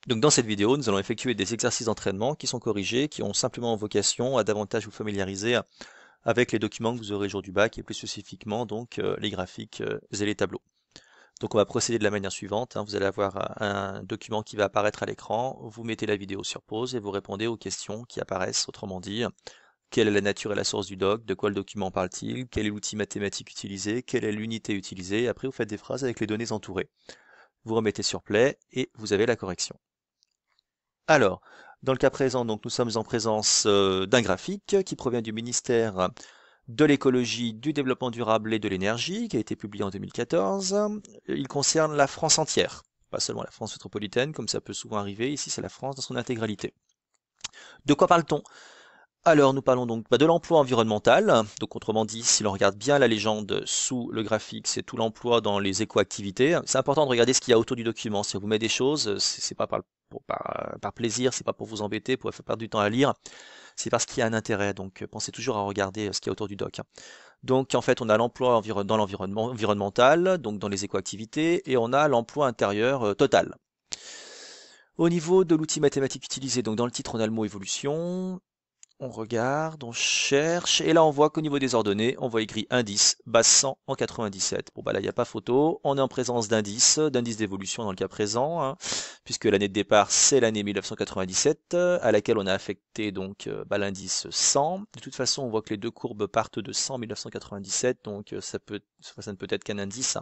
Donc dans cette vidéo, nous allons effectuer des exercices d'entraînement qui sont corrigés, qui ont simplement vocation à davantage vous familiariser avec les documents que vous aurez le jour du bac et plus spécifiquement donc les graphiques et les tableaux. Donc on va procéder de la manière suivante, hein. Vous allez avoir un document qui va apparaître à l'écran, vous mettez la vidéo sur pause et vous répondez aux questions qui apparaissent, autrement dit, quelle est la nature et la source du doc, de quoi le document parle-t-il, quel est l'outil mathématique utilisé, quelle est l'unité utilisée, et après vous faites des phrases avec les données entourées. Vous remettez sur play et vous avez la correction. Alors, dans le cas présent, donc, nous sommes en présence d'un graphique qui provient du ministère de l'écologie, du développement durable et de l'énergie, qui a été publié en 2014. Il concerne la France entière, pas seulement la France métropolitaine, comme ça peut souvent arriver. Ici, c'est la France dans son intégralité. De quoi parle-t-on? Alors, nous parlons donc de l'emploi environnemental. Donc, autrement dit, si l'on regarde bien la légende sous le graphique, c'est tout l'emploi dans les éco-activités. C'est important de regarder ce qu'il y a autour du document. Si on vous met des choses, c'est pas par plaisir, c'est pas pour vous embêter, pour faire perdre du temps à lire, c'est parce qu'il y a un intérêt. Donc, pensez toujours à regarder ce qu'il y a autour du doc. Donc, en fait, on a l'emploi dans l'environnement environnemental, donc dans les éco-activités, et on a l'emploi intérieur total. Au niveau de l'outil mathématique utilisé, donc dans le titre, on a le mot évolution. On regarde, on cherche, et là on voit qu'au niveau des ordonnées, on voit écrit indice, base 100 en 97. Bon bah là il n'y a pas photo, on est en présence d'indice d'évolution dans le cas présent, hein, puisque l'année de départ c'est l'année 1997, à laquelle on a affecté donc l'indice 100. De toute façon on voit que les deux courbes partent de 100 1997, donc ça ne peut être qu'un indice.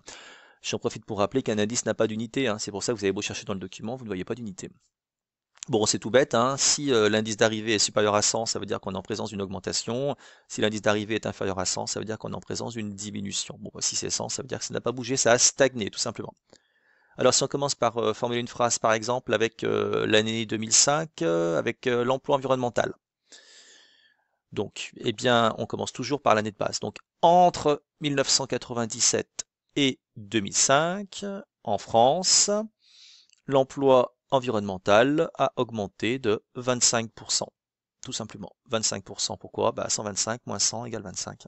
J'en profite pour rappeler qu'un indice n'a pas d'unité, hein, c'est pour ça que vous avez beau chercher dans le document, vous ne voyez pas d'unité. Bon, c'est tout bête, hein. Si l'indice d'arrivée est supérieur à 100, ça veut dire qu'on est en présence d'une augmentation. Si l'indice d'arrivée est inférieur à 100, ça veut dire qu'on est en présence d'une diminution. Bon, bah, si c'est 100, ça veut dire que ça n'a pas bougé, ça a stagné, tout simplement. Alors, si on commence par formuler une phrase, par exemple, avec l'année 2005, avec l'emploi environnemental. Donc, eh bien, on commence toujours par l'année de base. Donc, entre 1997 et 2005, en France, l'emploi environnemental a augmenté de 25%. Tout simplement. 25%. Pourquoi? 125 moins 100 égale 25.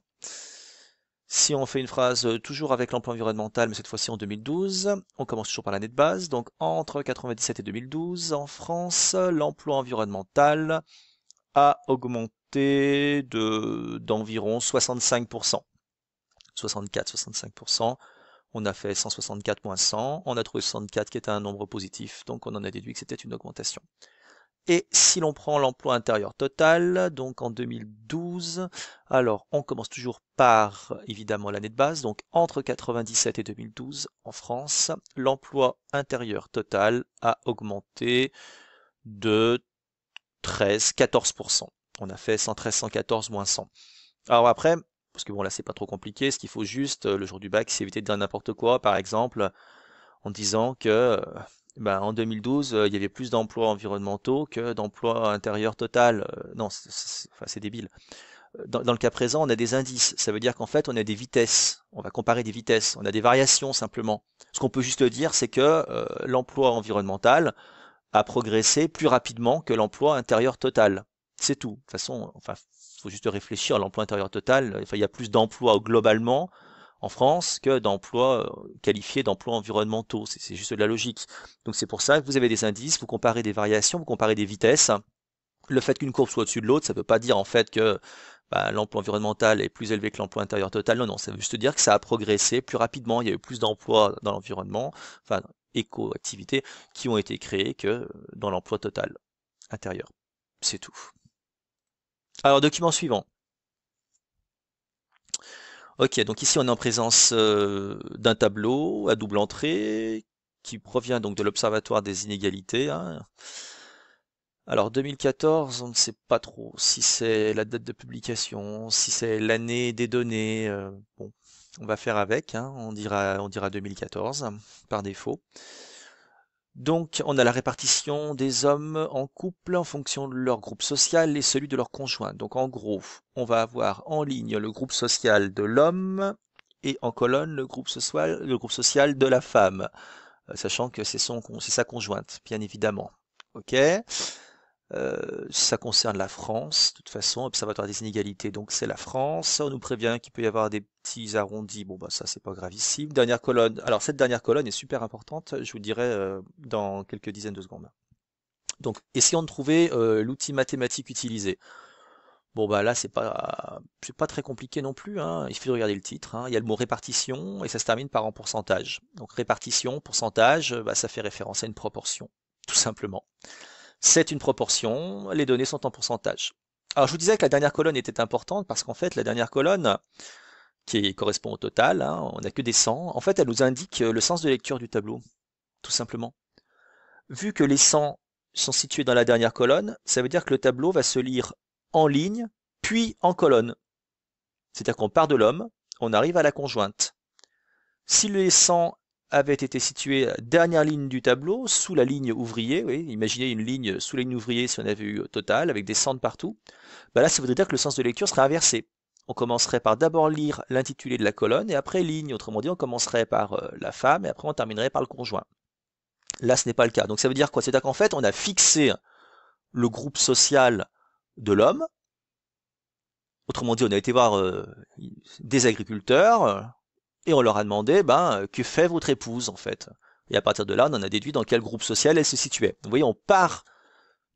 Si on fait une phrase toujours avec l'emploi environnemental, mais cette fois-ci en 2012, on commence toujours par l'année de base. Donc entre 97 et 2012, en France, l'emploi environnemental a augmenté d'environ 65%. 64-65%. On a fait 164 moins 100, on a trouvé 64 qui était un nombre positif, donc on en a déduit que c'était une augmentation. Et si l'on prend l'emploi intérieur total, donc en 2012, alors on commence toujours par évidemment l'année de base, donc entre 97 et 2012 en France, l'emploi intérieur total a augmenté de 13-14%. On a fait 113, 114 moins 100. Alors après, parce que bon là c'est pas trop compliqué, ce qu'il faut juste le jour du bac, c'est éviter de dire n'importe quoi, par exemple en disant que en 2012 il y avait plus d'emplois environnementaux que d'emplois intérieurs total. Non, c'est débile. Dans le cas présent, on a des indices, ça veut dire qu'en fait on a des vitesses, on va comparer des vitesses, on a des variations simplement. Ce qu'on peut juste dire, c'est que l'emploi environnemental a progressé plus rapidement que l'emploi intérieur total. C'est tout. De toute façon, enfin, faut juste réfléchir à l'emploi intérieur total. Enfin, il y a plus d'emplois globalement en France que d'emplois qualifiés d'emplois environnementaux. C'est juste de la logique. Donc c'est pour ça que vous avez des indices, vous comparez des variations, vous comparez des vitesses. Le fait qu'une courbe soit au-dessus de l'autre, ça ne veut pas dire en fait que l'emploi environnemental est plus élevé que l'emploi intérieur total. Non, non, ça veut juste dire que ça a progressé plus rapidement. Il y a eu plus d'emplois dans l'environnement, enfin éco-activités, qui ont été créées que dans l'emploi total intérieur. C'est tout. Alors, document suivant. Ok, donc ici on est en présence d'un tableau à double entrée qui provient donc de l'Observatoire des inégalités, hein. Alors 2014, on ne sait pas trop si c'est la date de publication, si c'est l'année des données. Bon, on va faire avec, hein, on dira 2014 par défaut. Donc on a la répartition des hommes en couple en fonction de leur groupe social et celui de leur conjoint. Donc en gros, on va avoir en ligne le groupe social de l'homme et en colonne le groupe social de la femme, sachant que c'est sa conjointe, bien évidemment. Ok? Ça concerne la France, de toute façon, Observatoire des inégalités, donc c'est la France. On nous prévient qu'il peut y avoir des petits arrondis, bon bah ça c'est pas gravissime. Dernière colonne, alors cette dernière colonne est super importante, je vous le dirai dans quelques dizaines de secondes. Donc, essayons de trouver l'outil mathématique utilisé. Bon, bah là, c'est pas très compliqué non plus, hein. Il suffit de regarder le titre, hein. Il y a le mot répartition et ça se termine par en pourcentage. Donc, répartition, pourcentage, bah, ça fait référence à une proportion, tout simplement. C'est une proportion, les données sont en pourcentage. Alors, je vous disais que la dernière colonne était importante parce qu'en fait, la dernière colonne, qui correspond au total, hein, on n'a que des 100, en fait, elle nous indique le sens de lecture du tableau, tout simplement. Vu que les 100 sont situés dans la dernière colonne, ça veut dire que le tableau va se lire en ligne, puis en colonne. C'est-à-dire qu'on part de l'homme, on arrive à la conjointe. Si les 100 avaient été situés dernière ligne du tableau, sous la ligne ouvrier, oui, imaginez une ligne sous la ligne ouvrier si on avait eu total, avec des 100 de partout, bah là ça voudrait dire que le sens de lecture serait inversé. On commencerait par d'abord lire l'intitulé de la colonne et après ligne. Autrement dit, on commencerait par la femme et après on terminerait par le conjoint. Là, ce n'est pas le cas. Donc ça veut dire quoi? C'est-à-dire qu'en fait, on a fixé le groupe social de l'homme. Autrement dit, on a été voir des agriculteurs et on leur a demandé, que fait votre épouse en fait? Et à partir de là, on en a déduit dans quel groupe social elle se situait. Vous voyez, on part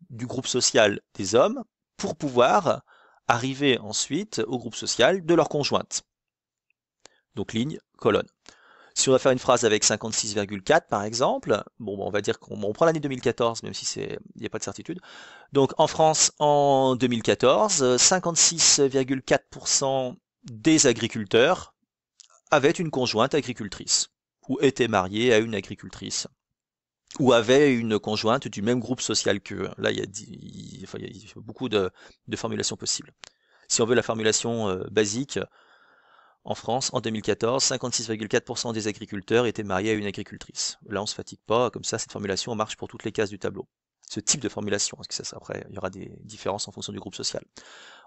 du groupe social des hommes pour pouvoir arriver ensuite au groupe social de leur conjointe. Donc ligne, colonne. Si on va faire une phrase avec 56,4 par exemple, bon, on va dire qu'on prend l'année 2014, même si il n'y a pas de certitude. Donc en France, en 2014, 56,4% des agriculteurs avaient une conjointe agricultrice, ou étaient mariés à une agricultrice, ou avaient une conjointe du même groupe social qu'eux. Là, il y a beaucoup de formulations possibles. Si on veut la formulation basique, en France, en 2014, 56,4% des agriculteurs étaient mariés à une agricultrice. Là, on se fatigue pas, comme ça, cette formulation marche pour toutes les cases du tableau. Ce type de formulation, parce que ça, après, il y aura des différences en fonction du groupe social.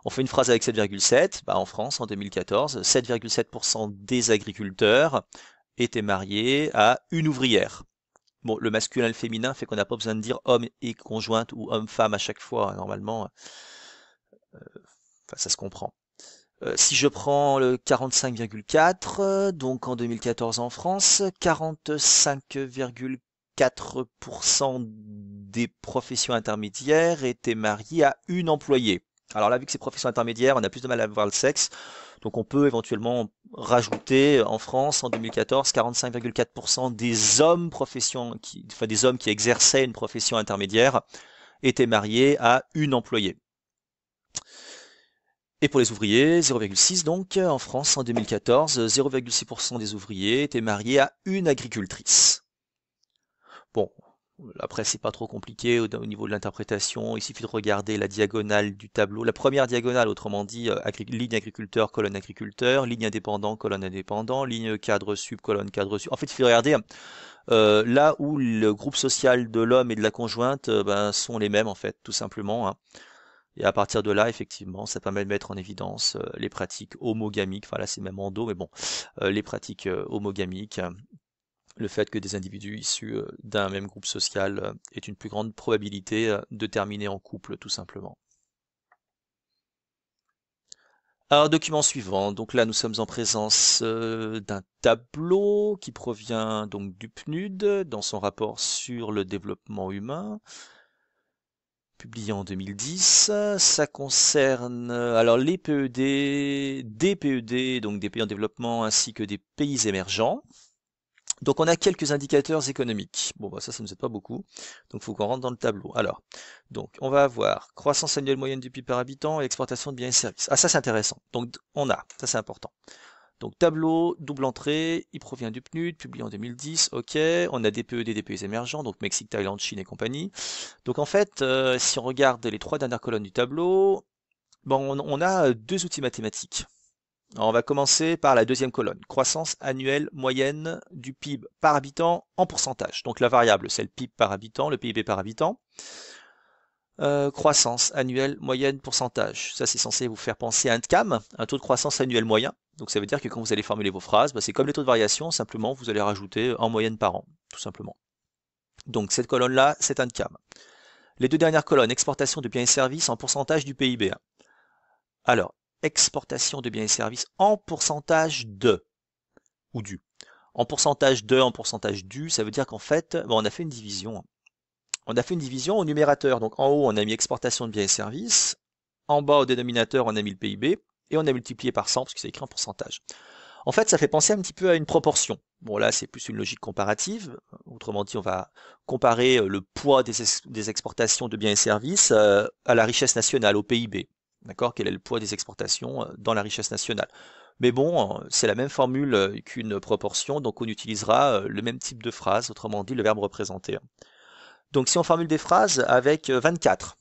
On fait une phrase avec 7,7, en France, en 2014, 7,7% des agriculteurs étaient mariés à une ouvrière. Bon, le masculin et le féminin fait qu'on n'a pas besoin de dire homme et conjointe ou homme-femme à chaque fois, normalement, ça se comprend. Si je prends le 45,4, donc en 2014 en France, 45,4% des professions intermédiaires étaient mariées à une employée. Alors là, vu que c'est professions intermédiaires, on a plus de mal à voir le sexe, donc on peut éventuellement rajouter en France en 2014 45,4% des hommes des hommes qui exerçaient une profession intermédiaire étaient mariés à une employée. Et pour les ouvriers, 0,6 donc, en France en 2014, 0,6% des ouvriers étaient mariés à une agricultrice. Bon, après c'est pas trop compliqué au niveau de l'interprétation, il suffit de regarder la diagonale du tableau, la première diagonale, autrement dit, ligne agriculteur, colonne agriculteur, ligne indépendant, colonne indépendant, ligne cadre sub, colonne cadre sub. En fait, il suffit de regarder là où le groupe social de l'homme et de la conjointe sont les mêmes en fait, tout simplement, hein. Et à partir de là, effectivement, ça permet de mettre en évidence les pratiques homogamiques, enfin là c'est même endo, mais bon, les pratiques homogamiques, le fait que des individus issus d'un même groupe social aient une plus grande probabilité de terminer en couple, tout simplement. Alors, document suivant, donc là nous sommes en présence d'un tableau qui provient donc du PNUD dans son rapport sur le développement humain, publié en 2010. Ça concerne alors les PED, des PED, donc des pays en développement, ainsi que des pays émergents. Donc on a quelques indicateurs économiques. Bon, ça ne nous aide pas beaucoup. Donc il faut qu'on rentre dans le tableau. Alors, donc on va avoir croissance annuelle moyenne du PIB par habitant et exportation de biens et services. Ah, ça c'est intéressant. Donc ça c'est important. Donc tableau, double entrée, il provient du PNUD, publié en 2010, ok, on a des PED, des pays émergents, donc Mexique, Thaïlande, Chine et compagnie. Donc en fait, si on regarde les trois dernières colonnes du tableau, on a deux outils mathématiques. Alors, on va commencer par la deuxième colonne, croissance annuelle moyenne du PIB par habitant en pourcentage. Donc la variable, c'est le PIB par habitant, le PIB par habitant. Croissance annuelle moyenne pourcentage. Ça, c'est censé vous faire penser à un TCAM, un taux de croissance annuel moyen. Donc ça veut dire que quand vous allez formuler vos phrases, c'est comme les taux de variation, simplement vous allez rajouter en moyenne par an, tout simplement. Donc cette colonne-là, c'est un TCAM. Les deux dernières colonnes, exportation de biens et services en pourcentage du PIB. Alors, exportation de biens et services en pourcentage de, ou du. En pourcentage de, en pourcentage du, ça veut dire qu'en fait, on a fait une division. On a fait une division au numérateur. Donc en haut, on a mis exportation de biens et services. En bas, au dénominateur, on a mis le PIB. Et on a multiplié par 100 parce que c'est écrit en pourcentage. En fait, ça fait penser un petit peu à une proportion. Bon, là, c'est plus une logique comparative. Autrement dit, on va comparer le poids des exportations de biens et services à la richesse nationale, au PIB. D'accord? Quel est le poids des exportations dans la richesse nationale? Mais bon, c'est la même formule qu'une proportion, donc on utilisera le même type de phrase, autrement dit, le verbe représenter. Donc, si on formule des phrases avec 24,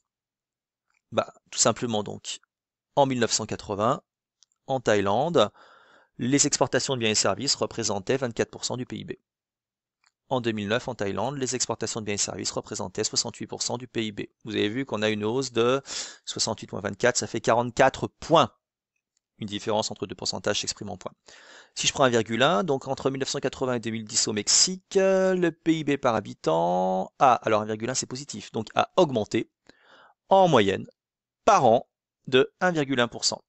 bah, tout simplement donc, en 1980, en Thaïlande, les exportations de biens et services représentaient 24% du PIB. En 2009, en Thaïlande, les exportations de biens et services représentaient 68% du PIB. Vous avez vu qu'on a une hausse de 68,24, ça fait 44 points. Une différence entre deux pourcentages s'exprime en points. Si je prends 1,1, donc entre 1980 et 2010 au Mexique, le PIB par habitant alors 1,1 c'est positif, donc a augmenté en moyenne par an de 1,1%.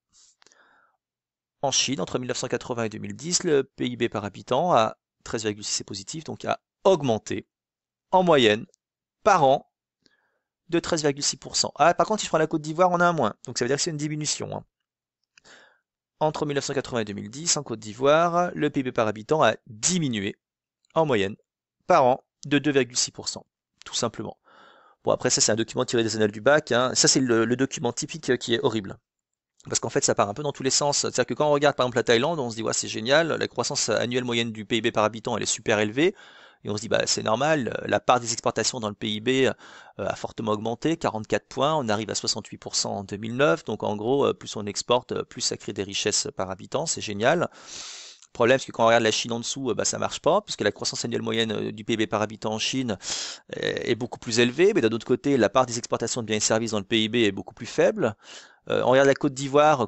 En Chine, entre 1980 et 2010, le PIB par habitant à 13,6 c'est positif, donc a augmenté en moyenne par an de 13,6%. Par contre, si je prends la Côte d'Ivoire, on a un moins, donc ça veut dire que c'est une diminution. Entre 1980 et 2010, en Côte d'Ivoire, le PIB par habitant a diminué en moyenne par an de 2,6%, tout simplement. Bon, après, ça, c'est un document tiré des annales du bac. Ça, c'est le document typique qui est horrible. Parce qu'en fait, ça part un peu dans tous les sens. C'est-à-dire que quand on regarde par exemple la Thaïlande, on se dit ouais, c'est génial, la croissance annuelle moyenne du PIB par habitant, elle est super élevée. Et on se dit bah c'est normal, la part des exportations dans le PIB a fortement augmenté, 44 points, on arrive à 68% en 2009. Donc en gros, plus on exporte, plus ça crée des richesses par habitant, c'est génial. Le problème, c'est que quand on regarde la Chine en dessous, bah, ça marche pas, puisque la croissance annuelle moyenne du PIB par habitant en Chine est beaucoup plus élevée, mais d'un autre côté, la part des exportations de biens et services dans le PIB est beaucoup plus faible. On regarde la Côte d'Ivoire.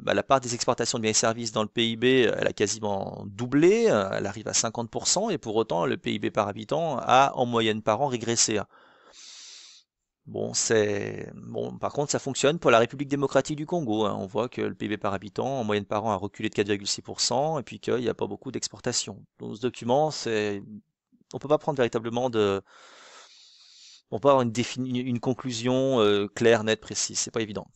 Bah, la part des exportations de biens et services dans le PIB, elle a quasiment doublé, elle arrive à 50%, et pour autant, le PIB par habitant a en moyenne par an régressé. Bon, par contre, ça fonctionne pour la République démocratique du Congo. On voit que le PIB par habitant, en moyenne par an, a reculé de 4,6%, et puis qu'il n'y a pas beaucoup d'exportations. Dans ce document, on peut pas prendre véritablement on peut avoir une conclusion claire, nette, précise. C'est pas évident.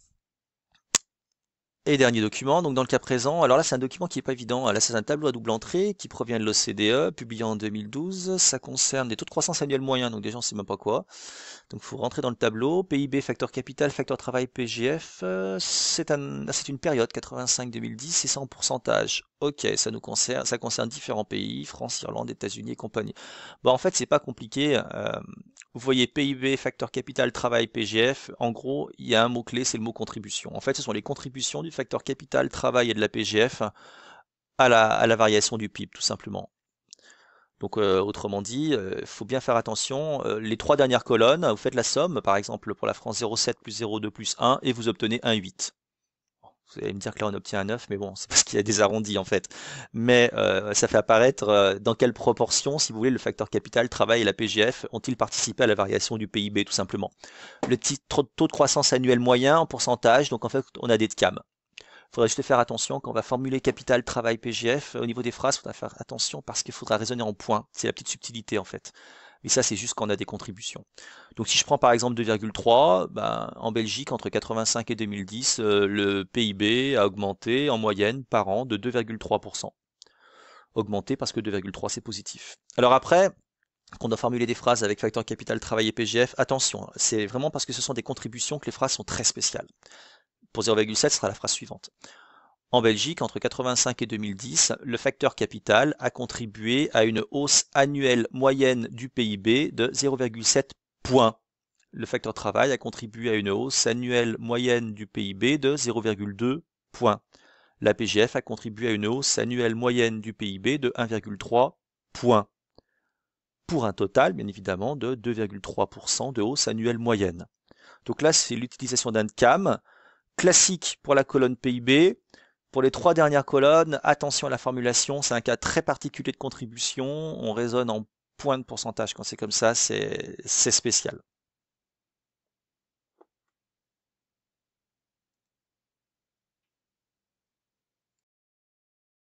Et dernier document, donc dans le cas présent, alors là c'est un document qui est pas évident, là c'est un tableau à double entrée qui provient de l'OCDE, publié en 2012, ça concerne les taux de croissance annuels moyens, donc déjà on sait même pas quoi. Donc il faut rentrer dans le tableau, PIB, facteur capital, facteur travail, PGF, c'est une période 85-2010 et c'est en pourcentage. Ok, ça concerne différents pays, France, Irlande, États-Unis et compagnie. Bon en fait c'est pas compliqué, vous voyez PIB, facteur capital, travail, PGF, en gros il y a un mot-clé, c'est le mot contribution. En fait ce sont les contributions du facteur capital, travail et de la PGF à la variation du PIB tout simplement. Donc autrement dit, il faut bien faire attention. Les trois dernières colonnes, vous faites la somme, par exemple pour la France 0,7 plus 0,2 plus 1, et vous obtenez 1,8. Vous allez me dire que là on obtient un 9, mais bon, c'est parce qu'il y a des arrondis en fait. Mais ça fait apparaître dans quelle proportion, si vous voulez, le facteur capital, travail et la PGF ont-ils participé à la variation du PIB tout simplement. Le petit taux de croissance annuel moyen en pourcentage, donc en fait on a des TCAM. Il faudra juste faire attention quand on va formuler capital, travail, PGF. Au niveau des phrases, il faudra faire attention parce qu'il faudra raisonner en points. C'est la petite subtilité en fait. Et ça, c'est juste quand on a des contributions. Donc si je prends par exemple 2,3, ben, en Belgique, entre 85 et 2010, le PIB a augmenté en moyenne par an de 2,3%. Augmenté parce que 2,3 c'est positif. Alors après, qu'on doit formuler des phrases avec facteur capital, travail et PGF, attention, c'est vraiment parce que ce sont des contributions que les phrases sont très spéciales. Pour 0,7, ce sera la phrase suivante. En Belgique, entre 85 et 2010, le facteur capital a contribué à une hausse annuelle moyenne du PIB de 0,7 points. Le facteur travail a contribué à une hausse annuelle moyenne du PIB de 0,2 points. La PGF a contribué à une hausse annuelle moyenne du PIB de 1,3 points. Pour un total, bien évidemment, de 2,3% de hausse annuelle moyenne. Donc là, c'est l'utilisation d'un TCAM classique pour la colonne PIB. Pour les trois dernières colonnes, attention à la formulation, c'est un cas très particulier de contribution, on raisonne en points de pourcentage quand c'est comme ça, c'est spécial.